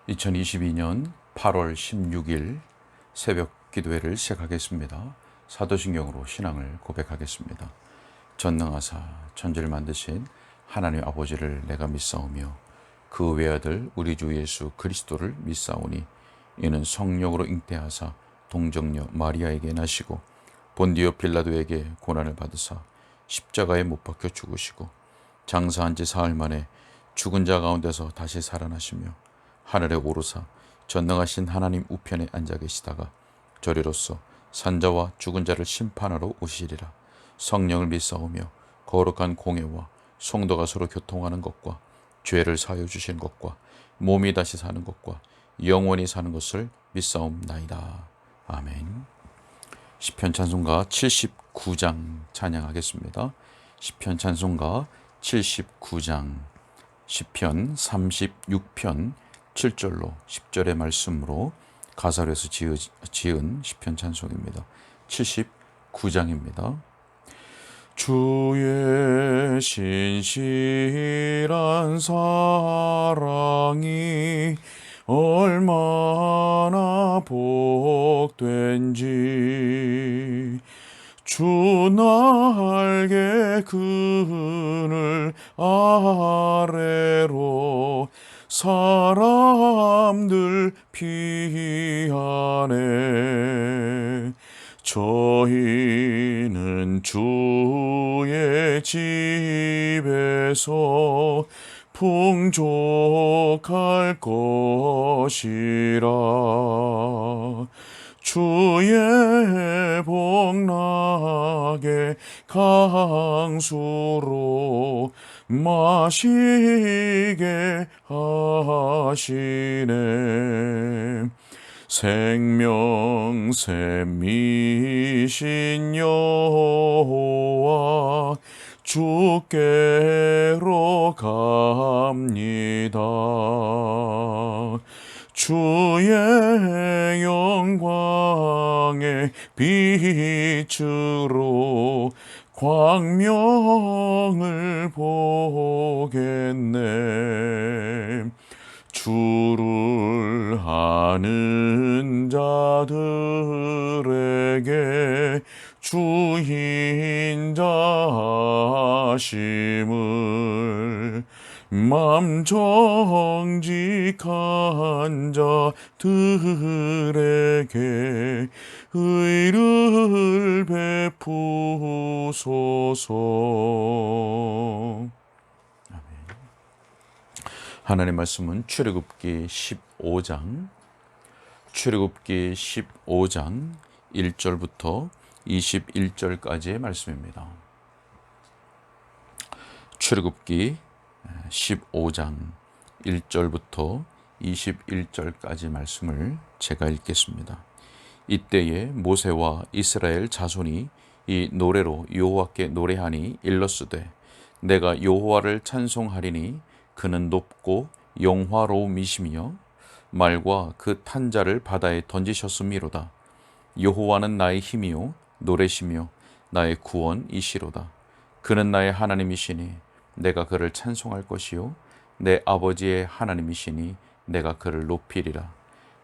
2022년 8월 16일 새벽 기도회를 시작하겠습니다. 사도신경으로 신앙을 고백하겠습니다. 전능하사 천지를 만드신 하나님 아버지를 내가 믿사오며 그 외아들 우리 주 예수 그리스도를 믿사오니 이는 성령으로 잉태하사 동정녀 마리아에게 나시고 본디오 빌라도에게 고난을 받으사 십자가에 못 박혀 죽으시고 장사한 지 사흘 만에 죽은 자 가운데서 다시 살아나시며 하늘에 오르사 전능하신 하나님 우편에 앉아 계시다가 저리로서 산자와 죽은 자를 심판하러 오시리라. 성령을 믿사오며 거룩한 공회와 성도가 서로 교통하는 것과 죄를 사하여 주신 것과 몸이 다시 사는 것과 영원히 사는 것을 믿사옵나이다. 아멘. 시편 찬송가 79장 찬양하겠습니다. 시편 찬송가 79장 시편 36편 7절로 10절의 말씀으로 가사로 해서 지은 시편 찬송입니다. 79장입니다. 주의 신실한 사랑이 얼마나 복된지 주 날개 그늘 아래로 사람들 피하네. 저희는 주의 집에서 풍족할 것이라. 주의 복락의 강수로 마시게 하시네. 생명샘이신 여호와 주께로 갑니다. 주의 영광의 빛으로 광명을 보겠네. 주를 아는 자들에게 주인자 하심을 맘 정직한 자들에게 의를 베푸소서. 하나님의 말씀은 출애굽기 15장 1절부터 21절까지의 말씀입니다. 출애굽기 15장 1절부터 21절까지 말씀을 제가 읽겠습니다. 이때에 모세와 이스라엘 자손이 이 노래로 여호와께 노래하니 일러스되 내가 여호와를 찬송하리니 그는 높고 영화로움이시며 말과 그 탄 자를 바다에 던지셨음이로다. 여호와는 나의 힘이요 노래시며 나의 구원이시로다. 그는 나의 하나님이시니 내가 그를 찬송할 것이요 내 아버지의 하나님이시니 내가 그를 높이리라.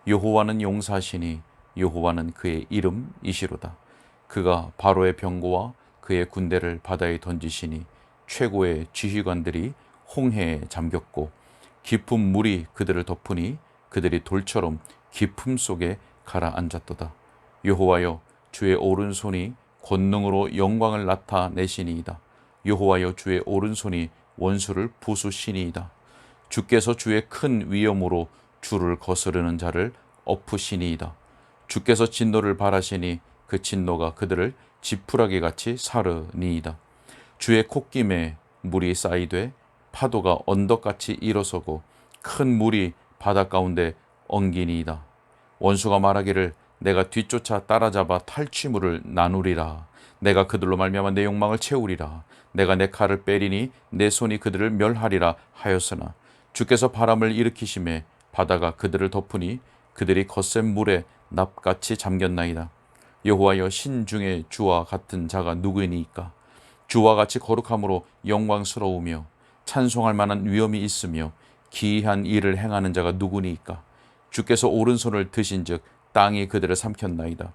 여호와는 용사시니 여호와는 그의 이름이시로다. 그가 바로의 병거와 그의 군대를 바다에 던지시니 최고의 지휘관들이 홍해에 잠겼고 깊은 물이 그들을 덮으니 그들이 돌처럼 깊음 속에 가라앉았도다. 여호와여 주의 오른손이 권능으로 영광을 나타내시니이다. 여호와여 주의 오른손이 원수를 부수시니이다. 주께서 주의 큰 위엄으로 주를 거스르는 자를 엎으시니이다. 주께서 진노를 발하시니 그 진노가 그들을 지푸라기 같이 사르니이다. 주의 콧김에 물이 쌓이되 파도가 언덕같이 일어서고 큰 물이 바다 가운데 엉기니이다. 원수가 말하기를 내가 뒤쫓아 따라잡아 탈취물을 나누리라. 내가 그들로 말미암아 내 욕망을 채우리라. 내가 내 칼을 빼리니 내 손이 그들을 멸하리라 하였으나 주께서 바람을 일으키심에 바다가 그들을 덮으니 그들이 거센 물에 납같이 잠겼나이다. 여호와여 신 중에 주와 같은 자가 누구이니까? 주와 같이 거룩함으로 영광스러우며 찬송할 만한 위엄이 있으며 기이한 일을 행하는 자가 누구니까? 주께서 오른손을 드신즉 땅이 그들을 삼켰나이다.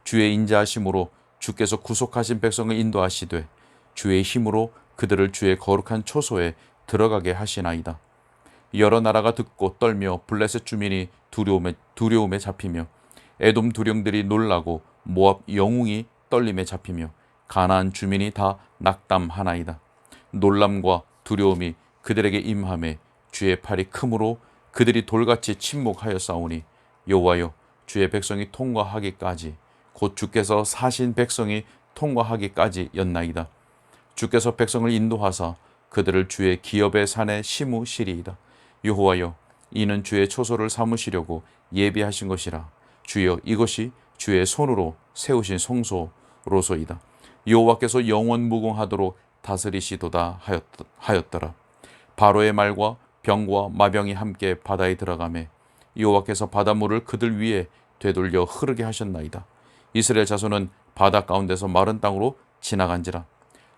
주의 인자하심으로 주께서 구속하신 백성을 인도하시되 주의 힘으로 그들을 주의 거룩한 초소에 들어가게 하시나이다. 여러 나라가 듣고 떨며 블레셋 주민이 두려움에 잡히며 에돔 두령들이 놀라고 모압 영웅이 떨림에 잡히며 가나안 주민이 다 낙담하나이다. 놀람과 두려움이 그들에게 임함에 주의 팔이 크므로 그들이 돌같이 침묵하여 싸우니 여호와여 주의 백성이 통과하기까지 곧 주께서 사신 백성이 통과하기까지였나이다. 주께서 백성을 인도하사 그들을 주의 기업의 산에 심으시리이다. 여호와여 이는 주의 초소를 삼으시려고 예비하신 것이라. 주여 이것이 주의 손으로 세우신 성소로소이다. 여호와께서 영원 무궁하도록 다스리시도다 하였더라. 바로의 말과 병과 마병이 함께 바다에 들어가매 여호와께서 바닷물을 그들 위에 되돌려 흐르게 하셨나이다. 이스라엘 자손은 바다 가운데서 마른 땅으로 지나간지라.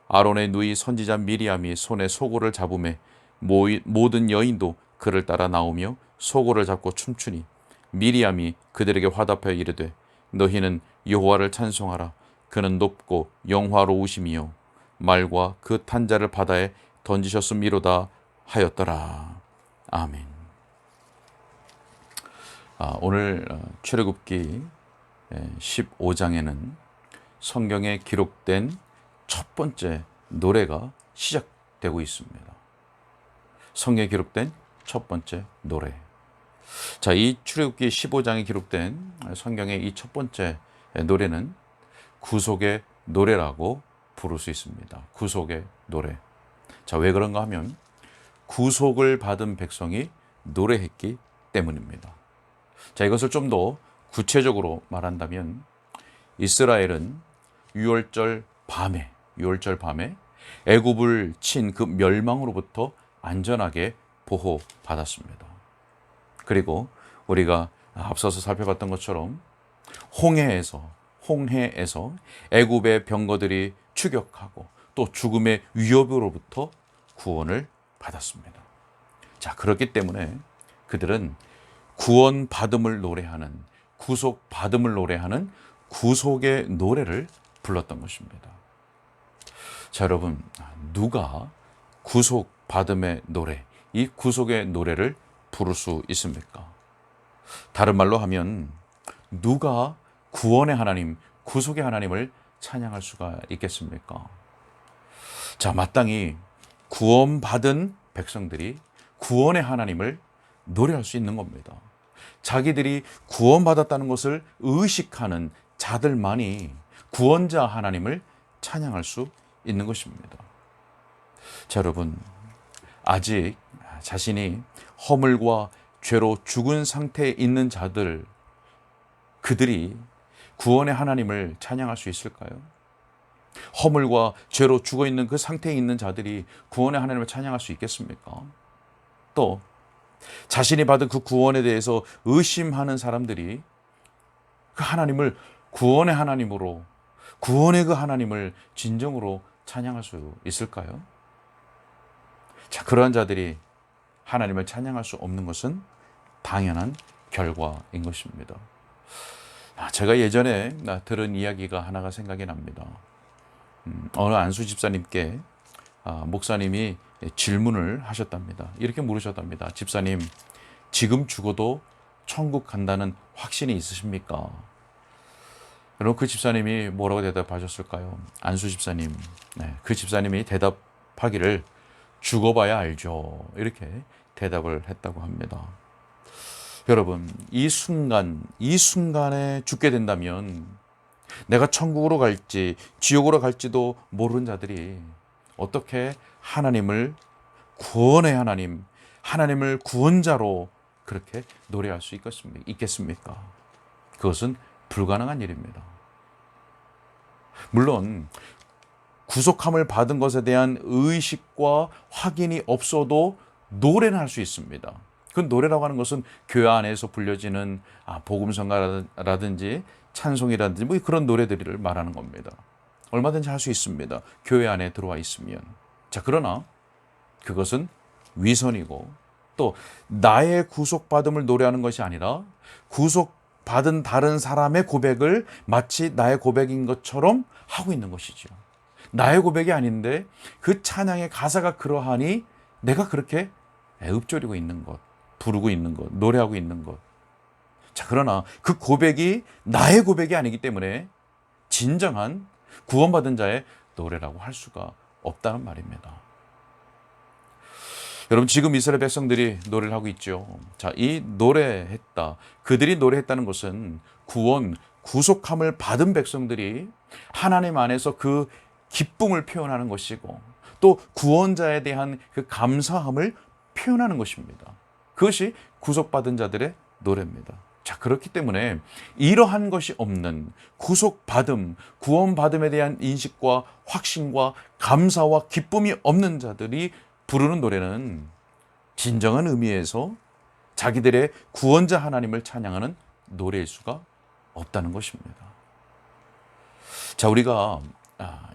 아론의 누이 선지자 미리암이 손에 소고를 잡음에 모든 여인도 그를 따라 나오며 소고를 잡고 춤추니 미리암이 그들에게 화답하여 이르되 너희는 여호와를 찬송하라. 그는 높고 영화로우심이요 말과 그 탄자를 바다에 던지셨음이로다 하였더라. 아멘. 오늘 출애굽기 15장에는 성경에 기록된 첫 번째 노래가 시작되고 있습니다. 성경에 기록된 첫 번째 노래. 자, 이 출애굽기 15장에 기록된 성경의 이 첫 번째 노래는 구속의 노래라고 부를 수 있습니다. 구속의 노래. 자, 왜 그런가 하면 구속을 받은 백성이 노래했기 때문입니다. 자, 이것을 좀 더 구체적으로 말한다면 이스라엘은 유월절 밤에 애굽을 친 그 멸망으로부터 안전하게 보호받았습니다. 그리고 우리가 앞서서 살펴봤던 것처럼 홍해에서 애굽의 병거들이 추격하고 또 죽음의 위협으로부터 구원을 받았습니다. 자, 그렇기 때문에 그들은 구원받음을 노래하는, 구속받음을 노래하는 구속의 노래를 불렀던 것입니다. 자, 여러분, 누가 구속받음의 노래, 이 구속의 노래를 부를 수 있습니까? 다른 말로 하면 누가 구원의 하나님, 구속의 하나님을 찬양할 수가 있겠습니까? 자, 마땅히 구원받은 백성들이 구원의 하나님을 노래할 수 있는 겁니다. 자기들이 구원받았다는 것을 의식하는 자들만이 구원자 하나님을 찬양할 수 있는 것입니다. 자, 여러분, 아직 자신이 허물과 죄로 죽은 상태에 있는 자들, 그들이 구원의 하나님을 찬양할 수 있을까요? 허물과 죄로 죽어있는 그 상태에 있는 자들이 구원의 하나님을 찬양할 수 있겠습니까? 또 자신이 받은 그 구원에 대해서 의심하는 사람들이 그 하나님을 구원의 하나님으로, 구원의 그 하나님을 진정으로 찬양할 수 있을까요? 자, 그러한 자들이 하나님을 찬양할 수 없는 것은 당연한 결과인 것입니다. 제가 예전에 들은 이야기가 하나가 생각이 납니다. 어느 안수 집사님께 목사님이 질문을 하셨답니다. 이렇게 물으셨답니다. 집사님, 지금 죽어도 천국 간다는 확신이 있으십니까? 여러분, 그 집사님이 뭐라고 대답하셨을까요? 안수 집사님, 그 집사님이 대답하기를 죽어봐야 알죠. 이렇게 대답을 했다고 합니다. 여러분, 이 순간에 죽게 된다면 내가 천국으로 갈지 지옥으로 갈지도 모르는 자들이 어떻게 하나님을 구원의 하나님, 하나님을 구원자로 그렇게 노래할 수 있겠습니까? 그것은 불가능한 일입니다. 물론 구속함을 받은 것에 대한 의식과 확인이 없어도 노래는 할 수 있습니다. 그 노래라고 하는 것은 교회 안에서 불려지는 복음성가라든지 찬송이라든지 뭐 그런 노래들을 말하는 겁니다. 얼마든지 할 수 있습니다. 교회 안에 들어와 있으면. 자, 그러나 그것은 위선이고 또 나의 구속받음을 노래하는 것이 아니라 구속받은 다른 사람의 고백을 마치 나의 고백인 것처럼 하고 있는 것이죠. 나의 고백이 아닌데 그 찬양의 가사가 그러하니 내가 그렇게 읊조리고 있는 것, 부르고 있는 것, 노래하고 있는 것. 자, 그러나 그 고백이 나의 고백이 아니기 때문에 진정한 구원받은 자의 노래라고 할 수가 없다는 말입니다. 여러분, 지금 이스라엘 백성들이 노래를 하고 있죠. 자, 이 노래했다. 그들이 노래했다는 것은 구원, 구속함을 받은 백성들이 하나님 안에서 그 기쁨을 표현하는 것이고 또 구원자에 대한 그 감사함을 표현하는 것입니다. 그것이 구속받은 자들의 노래입니다. 자, 그렇기 때문에 이러한 것이 없는 구속받음, 구원받음에 대한 인식과 확신과 감사와 기쁨이 없는 자들이 부르는 노래는 진정한 의미에서 자기들의 구원자 하나님을 찬양하는 노래일 수가 없다는 것입니다. 자, 우리가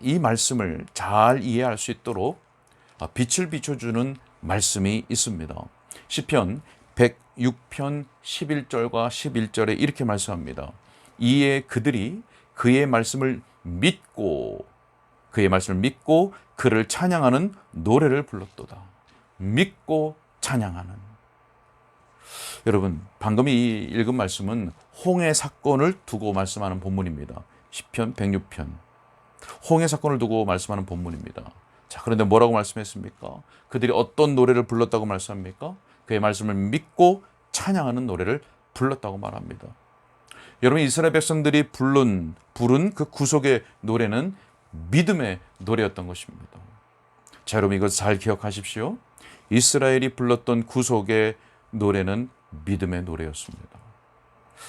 이 말씀을 잘 이해할 수 있도록 빛을 비춰주는 말씀이 있습니다. 시편 106편 11절과 11절에 이렇게 말씀합니다. 이에 그들이 그의 말씀을 믿고 그를 찬양하는 노래를 불렀도다. 믿고 찬양하는. 여러분, 방금 이 읽은 말씀은 홍해 사건을 두고 말씀하는 본문입니다. 시편 106편. 홍해 사건을 두고 말씀하는 본문입니다. 자, 그런데 뭐라고 말씀했습니까? 그들이 어떤 노래를 불렀다고 말씀합니까? 그의 말씀을 믿고 찬양하는 노래를 불렀다고 말합니다. 여러분, 이스라엘 백성들이 부른 그 구속의 노래는 믿음의 노래였던 것입니다. 자, 여러분, 이것 잘 기억하십시오. 이스라엘이 불렀던 구속의 노래는 믿음의 노래였습니다.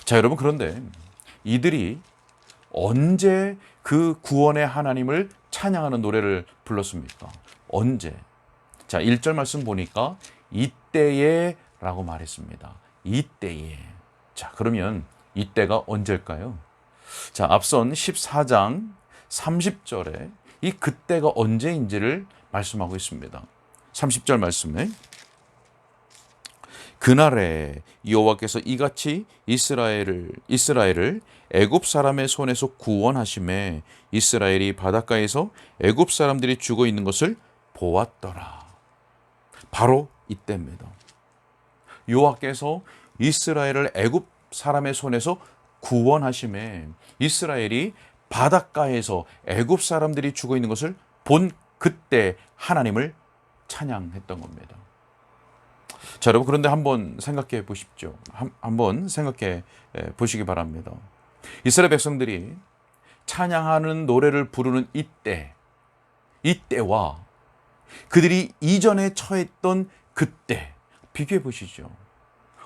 자, 여러분, 그런데 이들이 언제 그 구원의 하나님을 찬양하는 노래를 불렀습니까? 언제? 자, 1절 말씀 보니까 이때에 라고 말했습니다. 이때에. 자, 그러면 이때가 언제일까요? 자, 앞선 14장 30절에 이 그때가 언제인지를 말씀하고 있습니다. 30절 말씀에 그날에 여호와께서 이같이 이스라엘을 애굽 사람의 손에서 구원하심에 이스라엘이 바닷가에서 애굽 사람들이 죽어 있는 것을 보았더라. 바로 이때입니다. 여호와께서 이스라엘을 애굽 사람의 손에서 구원하심에 이스라엘이 바닷가에서 애굽 사람들이 죽어 있는 것을 본 그때 하나님을 찬양했던 겁니다. 자, 여러분, 그런데 한번 생각해 보십시오. 한번 생각해 보시기 바랍니다. 이스라엘 백성들이 찬양하는 노래를 부르는 이때와 그들이 이전에 처했던 그때 비교해 보시죠.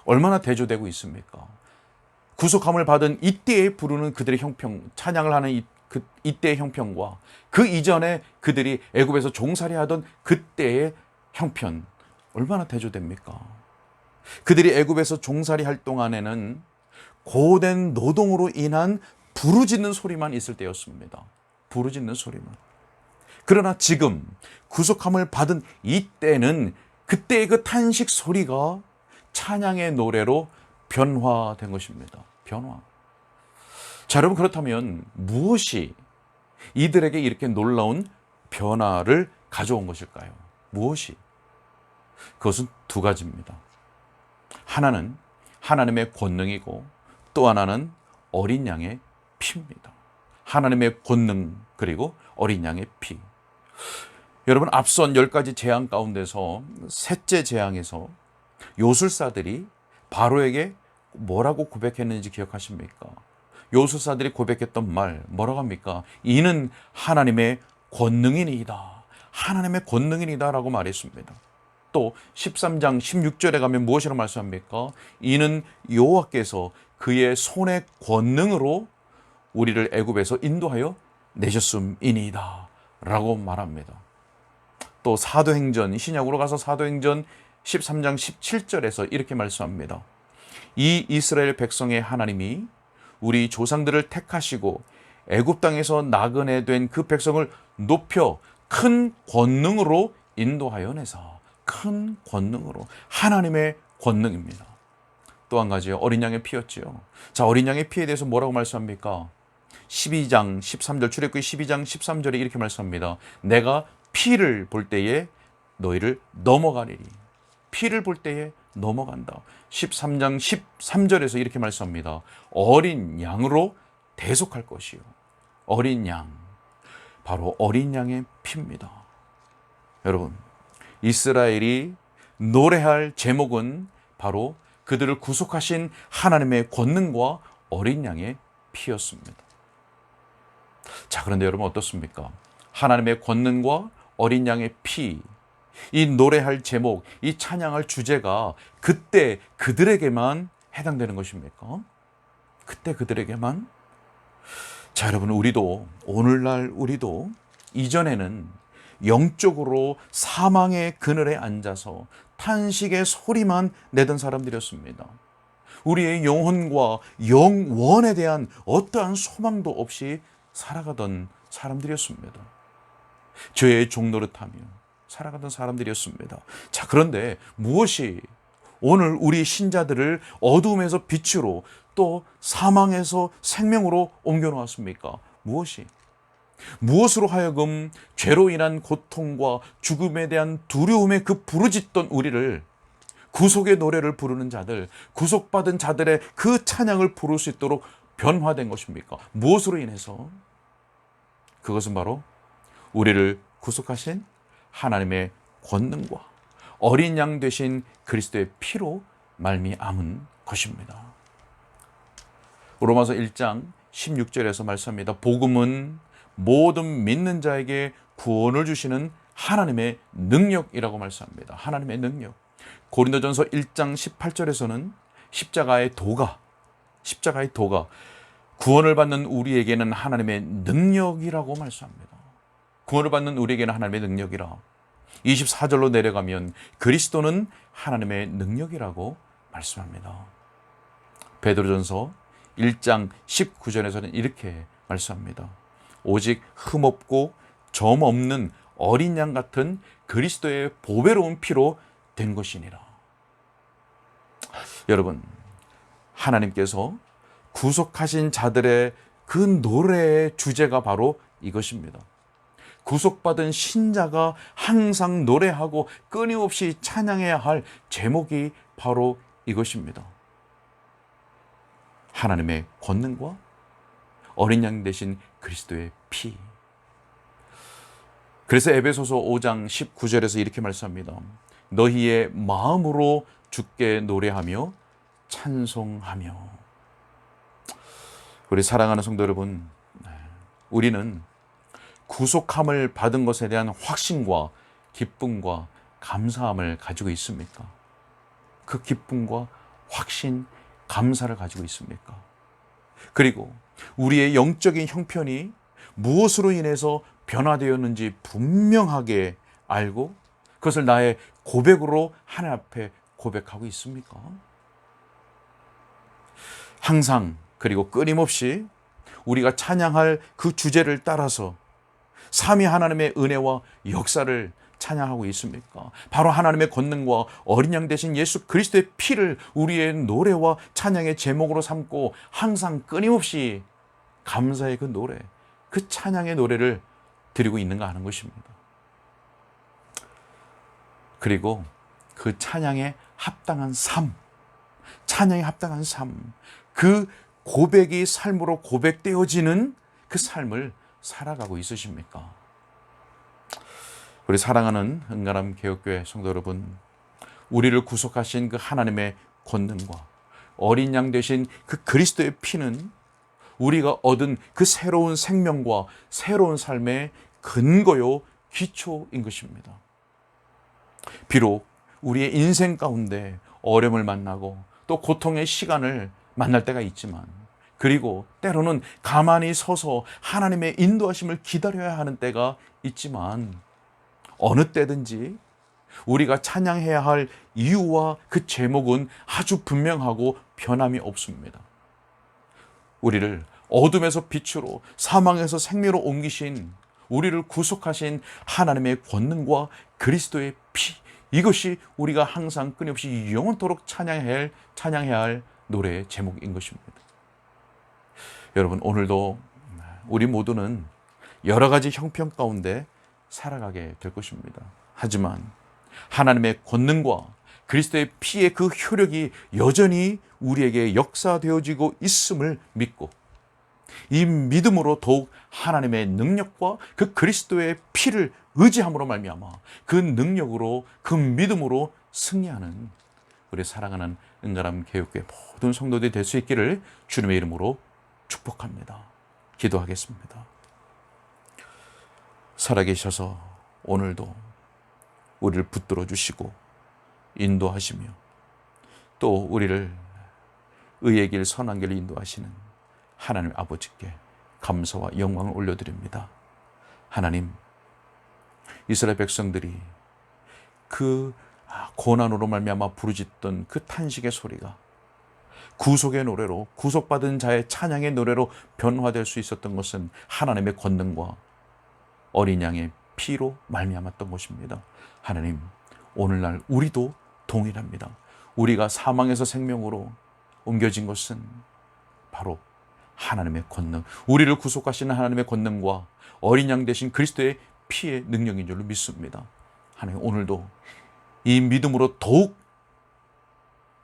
얼마나 대조되고 있습니까? 구속함을 받은 이때에 부르는 그들의 형평, 찬양을 하는 이때의 형편과 그 이전에 그들이 애굽에서 종살이하던 그때의 형편, 얼마나 대조됩니까? 그들이 애굽에서 종살이할 동안에는 고된 노동으로 인한 부르짖는 소리만 있을 때였습니다. 부르짖는 소리만. 그러나 지금 구속함을 받은 이때는 그때의 그 탄식 소리가 찬양의 노래로 변화된 것입니다. 변화. 자, 여러분, 그렇다면 무엇이 이들에게 이렇게 놀라운 변화를 가져온 것일까요? 무엇이? 그것은 두 가지입니다. 하나는 하나님의 권능이고 또 하나는 어린 양의 피입니다. 하나님의 권능 그리고 어린 양의 피. 여러분, 앞선 10가지 재앙 가운데서 셋째 재앙에서 요술사들이 바로에게 뭐라고 고백했는지 기억하십니까? 요술사들이 고백했던 말 뭐라고 합니까? 이는 하나님의 권능이니이다. 하나님의 권능이니이다 라고 말했습니다. 또 13장 16절에 가면 무엇이라고 말씀합니까? 이는 여호와께서 그의 손의 권능으로 우리를 애굽에서 인도하여 내셨음이니이다 라고 말합니다. 또 사도행전, 신약으로 가서 사도행전 13장 17절에서 이렇게 말씀합니다. 이 이스라엘 백성의 하나님이 우리 조상들을 택하시고 애굽 땅에서 나그네 된 그 백성을 높여 큰 권능으로 인도하여 내사. 큰 권능으로, 하나님의 권능입니다. 또 한 가지요, 어린 양의 피였지요. 자, 어린 양의 피에 대해서 뭐라고 말씀합니까? 12장 13절, 출애굽기 12장 13절에 이렇게 말씀합니다. 내가 피를 볼 때에 너희를 넘어가리니. 피를 볼 때에 넘어간다. 13장 13절에서 이렇게 말씀합니다. 어린 양으로 대속할 것이요. 어린 양, 바로 어린 양의 피입니다. 여러분, 이스라엘이 노래할 제목은 바로 그들을 구속하신 하나님의 권능과 어린 양의 피였습니다. 자, 그런데 여러분 어떻습니까? 하나님의 권능과 어린 양의 피, 이 노래할 제목, 이 찬양할 주제가 그때 그들에게만 해당되는 것입니까? 그때 그들에게만? 자, 여러분, 우리도, 오늘날 우리도 이전에는 영적으로 사망의 그늘에 앉아서 탄식의 소리만 내던 사람들이었습니다. 우리의 영혼과 영원에 대한 어떠한 소망도 없이 살아가던 사람들이었습니다. 죄의 종노릇하며 살아가던 사람들이었습니다. 자, 그런데 무엇이 오늘 우리 신자들을 어두움에서 빛으로, 또 사망에서 생명으로 옮겨놓았습니까? 무엇으로 하여금 죄로 인한 고통과 죽음에 대한 두려움에 그 부르짖던 우리를, 구속의 노래를 부르는 자들, 구속받은 자들의 그 찬양을 부를 수 있도록 변화된 것입니까? 무엇으로 인해서? 그것은 바로 우리를 구속하신 하나님의 권능과 어린 양 되신 그리스도의 피로 말미암은 것입니다. 로마서 1장 16절에서 말씀합니다. 복음은 모든 믿는 자에게 구원을 주시는 하나님의 능력이라고 말씀합니다. 하나님의 능력. 고린도전서 1장 18절에서는 십자가의 도가 구원을 받는 우리에게는 하나님의 능력이라고 말씀합니다. 구원을 받는 우리에게는 하나님의 능력이라. 24절로 내려가면 그리스도는 하나님의 능력이라고 말씀합니다. 베드로전서 1장 19절에서는 이렇게 말씀합니다. 오직 흠없고 점 없는 어린 양 같은 그리스도의 보배로운 피로 된 것이니라. 여러분, 하나님께서 구속하신 자들의 그 노래의 주제가 바로 이것입니다. 구속받은 신자가 항상 노래하고 끊임없이 찬양해야 할 제목이 바로 이것입니다. 하나님의 권능과 어린 양 되신 그리스도의 피. 그래서 에베소서 5장 19절에서 이렇게 말씀합니다. 너희의 마음으로 주께 노래하며 찬송하며. 우리 사랑하는 성도 여러분, 우리는 구속함을 받은 것에 대한 확신과 기쁨과 감사함을 가지고 있습니까? 그 기쁨과 확신, 감사를 가지고 있습니까? 그리고 우리의 영적인 형편이 무엇으로 인해서 변화되었는지 분명하게 알고 그것을 나의 고백으로 하나님 앞에 고백하고 있습니까? 항상, 그리고 끊임없이 우리가 찬양할 그 주제를 따라서 삼위 하나님의 은혜와 역사를 찬양하고 있습니까? 바로 하나님의 권능과 어린 양 되신 예수 그리스도의 피를 우리의 노래와 찬양의 제목으로 삼고 항상 끊임없이 감사의 그 노래, 그 찬양의 노래를 드리고 있는가 하는 것입니다. 그리고 그 찬양에 합당한 삶, 그 고백이 삶으로 고백되어지는 그 삶을 살아가고 있으십니까? 우리 사랑하는 은가람 개혁교회 성도 여러분, 우리를 구속하신 그 하나님의 권능과 어린 양 되신 그 그리스도의 피는 우리가 얻은 그 새로운 생명과 새로운 삶의 근거요 기초인 것입니다. 비록 우리의 인생 가운데 어려움을 만나고 또 고통의 시간을 만날 때가 있지만, 그리고 때로는 가만히 서서 하나님의 인도하심을 기다려야 하는 때가 있지만, 어느 때든지 우리가 찬양해야 할 이유와 그 제목은 아주 분명하고 변함이 없습니다. 우리를 어둠에서 빛으로, 사망에서 생명으로 옮기신, 우리를 구속하신 하나님의 권능과 그리스도의 피, 이것이 우리가 항상 끊임없이 영원토록 찬양해야 할 노래의 제목인 것입니다. 여러분, 오늘도 우리 모두는 여러 가지 형편 가운데 살아가게 될 것입니다. 하지만 하나님의 권능과 그리스도의 피의 그 효력이 여전히 우리에게 역사되어지고 있음을 믿고, 이 믿음으로 더욱 하나님의 능력과 그 그리스도의 피를 의지함으로 말미암아 그 능력으로, 그 믿음으로 승리하는 우리 사랑하는 은가람 교육교회 모든 성도들이 될 수 있기를 주님의 이름으로 축복합니다. 기도하겠습니다. 살아계셔서 오늘도 우리를 붙들어 주시고 인도하시며 또 우리를 의의 길, 선한 길로 인도하시는 하나님 아버지께 감사와 영광을 올려드립니다. 하나님, 이스라엘 백성들이 그 고난으로 말미암아 부르짖던 그 탄식의 소리가 구속의 노래로, 구속받은 자의 찬양의 노래로 변화될 수 있었던 것은 하나님의 권능과 어린 양의 피로 말미암았던 것입니다. 하나님, 오늘날 우리도 동일합니다. 우리가 사망에서 생명으로 옮겨진 것은 바로 하나님의 권능, 우리를 구속하시는 하나님의 권능과 어린 양 되신 그리스도의 피의 능력인 줄로 믿습니다. 하나님, 오늘도 이 믿음으로 더욱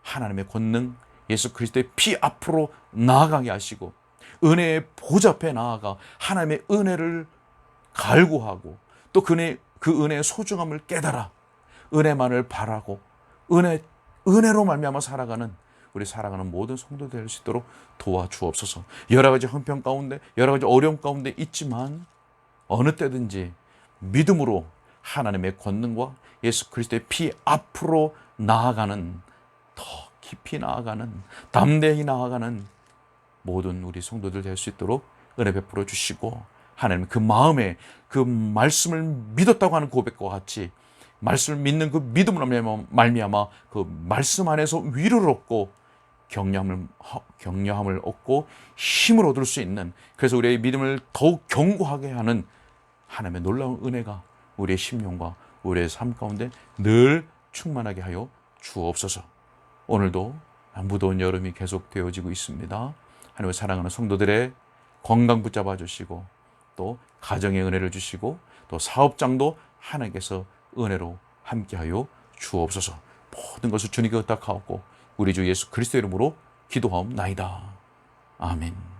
하나님의 권능, 예수 그리스도의 피 앞으로 나아가게 하시고 은혜의 보좌 앞에 나아가 하나님의 은혜를 갈구하고 또 그 은혜의 소중함을 깨달아 은혜만을 바라고 은혜로 말미암아 살아가는 우리 살아가는 모든 성도들 될 수 있도록 도와주옵소서. 여러 가지 형편 가운데, 여러 가지 어려움 가운데 있지만 어느 때든지 믿음으로 하나님의 권능과 예수 그리스도의 피 앞으로 나아가는, 더 깊이 나아가는, 담대히 나아가는 모든 우리 성도들 될 수 있도록 은혜 베풀어 주시고, 하나님 그 마음에 그 말씀을 믿었다고 하는 고백과 같이 말씀을 믿는 그 믿음으로 말미암아 그 말씀 안에서 위로를 얻고 격려함을 얻고 힘을 얻을 수 있는, 그래서 우리의 믿음을 더욱 견고하게 하는 하나님의 놀라운 은혜가 우리의 심령과 우리의 삶 가운데 늘 충만하게 하여 주옵소서. 오늘도 무더운 여름이 계속되어지고 있습니다. 하나님을 사랑하는 성도들의 건강 붙잡아 주시고 또 가정의 은혜를 주시고 또 사업장도 하나님께서 은혜로 함께하여 주옵소서. 모든 것을 주님께 의탁하옵고 우리 주 예수 그리스도 이름으로 기도하옵나이다. 아멘.